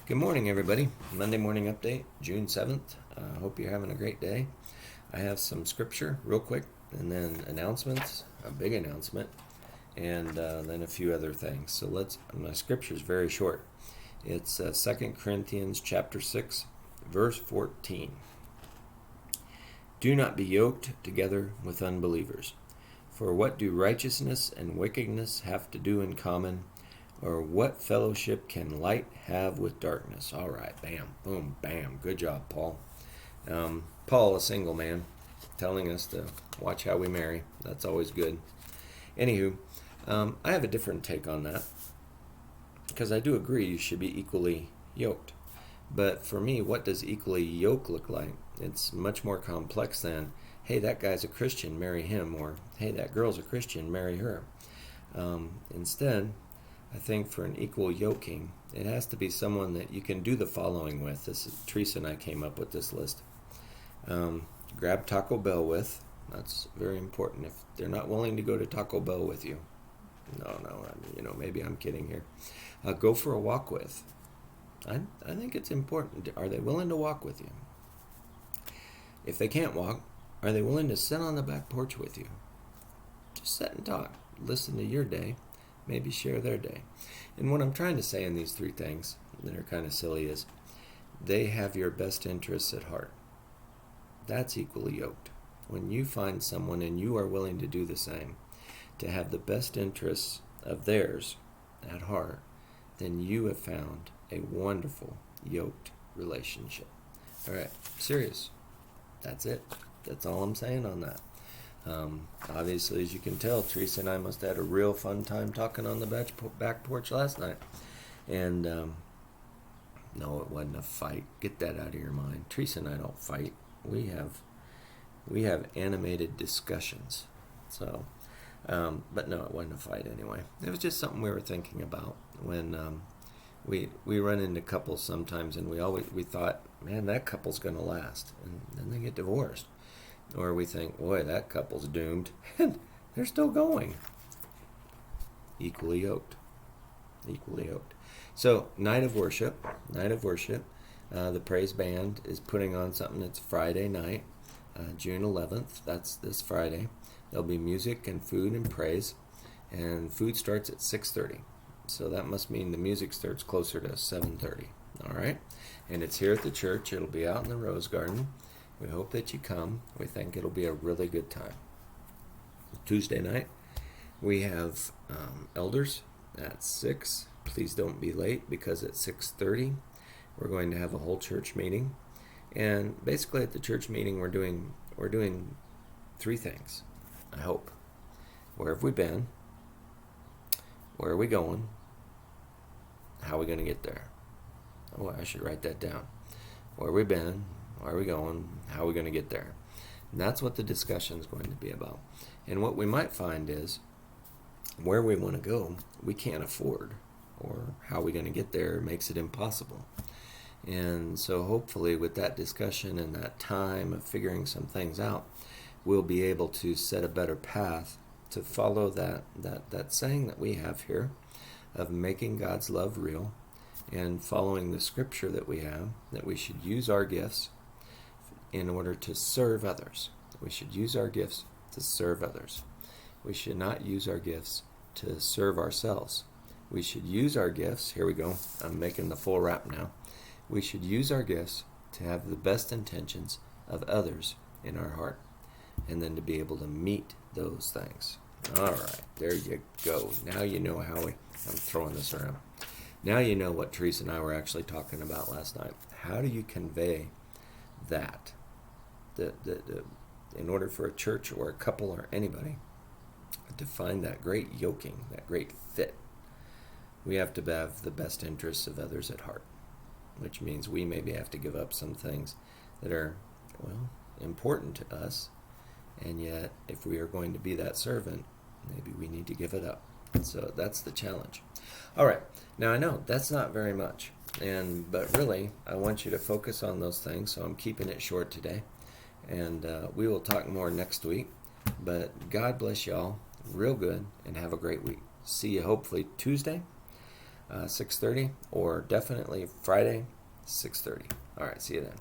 Good morning, everybody. Monday morning update, June 7th. Hope you're having a great day. I have some scripture real quick, and then announcements, a big announcement, and then a few other things. So my scripture is very short. It's 2 Corinthians chapter 6, verse 14. Do not be yoked together with unbelievers. For what do righteousness and wickedness have to do in common? Or what fellowship can light have with darkness? All right, bam, boom, bam. Good job, Paul. Paul, a single man, telling us to watch how we marry. That's always good. Anywho, I have a different take on that because I do agree you should be equally yoked. But for me, what does equally yoke look like? It's much more complex than, hey, that guy's a Christian, marry him, or hey, that girl's a Christian, marry her. Instead, I think for an equal yoking, it has to be someone that you can do the following with. Teresa and I came up with this list. Grab Taco Bell with. That's very important. If they're not willing to go to Taco Bell with you, no, maybe I'm kidding here. Go for a walk with. I think it's important. Are they willing to walk with you? If they can't walk, are they willing to sit on the back porch with you? Just sit and talk. Listen to your day. Maybe share their day. And what I'm trying to say in these three things that are kind of silly is they have your best interests at heart. That's equally yoked. When you find someone and you are willing to do the same, to have the best interests of theirs at heart, then you have found a wonderful yoked relationship. All right, serious. That's it. That's all I'm saying on that. Obviously, as you can tell, Teresa and I must have had a real fun time talking on the back porch last night. And no, it wasn't a fight. Get that out of your mind. Teresa and I don't fight. We have animated discussions. So, but no, it wasn't a fight anyway. It was just something we were thinking about when we run into couples sometimes, and we thought, man, that couple's going to last, and then they get divorced. Or we think, boy, that couple's doomed. And they're still going. Equally yoked. Equally yoked. So, night of worship. The praise band is putting on something. It's Friday night, June 11th. That's this Friday. There'll be music and food and praise. And food starts at 6:30. So that must mean the music starts closer to 7:30. All right? And it's here at the church. It'll be out in the Rose Garden. We hope that you come. We think it'll be a really good time. Tuesday night, we have elders at 6. Please don't be late because at 6:30, we're going to have a whole church meeting. And basically at the church meeting, we're doing three things, I hope. Where have we been? Where are we going? How are we going to get there? Oh, I should write that down. Where have we been? Where are we going? How are we going to get there? And that's what the discussion is going to be about. And what we might find is where we want to go, we can't afford, or how are we going to get there makes it impossible. And so hopefully with that discussion and that time of figuring some things out, we'll be able to set a better path to follow that saying that we have here of making God's love real and following the scripture that we have, that we should use our gifts in order to serve others. We should use our gifts to serve others. We should not use our gifts to serve ourselves. We should use our gifts, here we go, I'm making the full wrap now. We should use our gifts to have the best intentions of others in our heart, and then to be able to meet those things. All right, there you go. Now you know how I'm throwing this around. Now you know what Teresa and I were actually talking about last night. How do you convey that? In order for a church or a couple or anybody to find that great yoking, that great fit, we have to have the best interests of others at heart, which means we maybe have to give up some things that are, important to us, and yet if we are going to be that servant, maybe we need to give it up. So that's the challenge. All right, now I know that's not very much, but really I want you to focus on those things, so I'm keeping it short today. And we will talk more next week. But God bless y'all real good and have a great week. See you hopefully Tuesday. 6:30, or definitely Friday, 6:30. All right, see you then.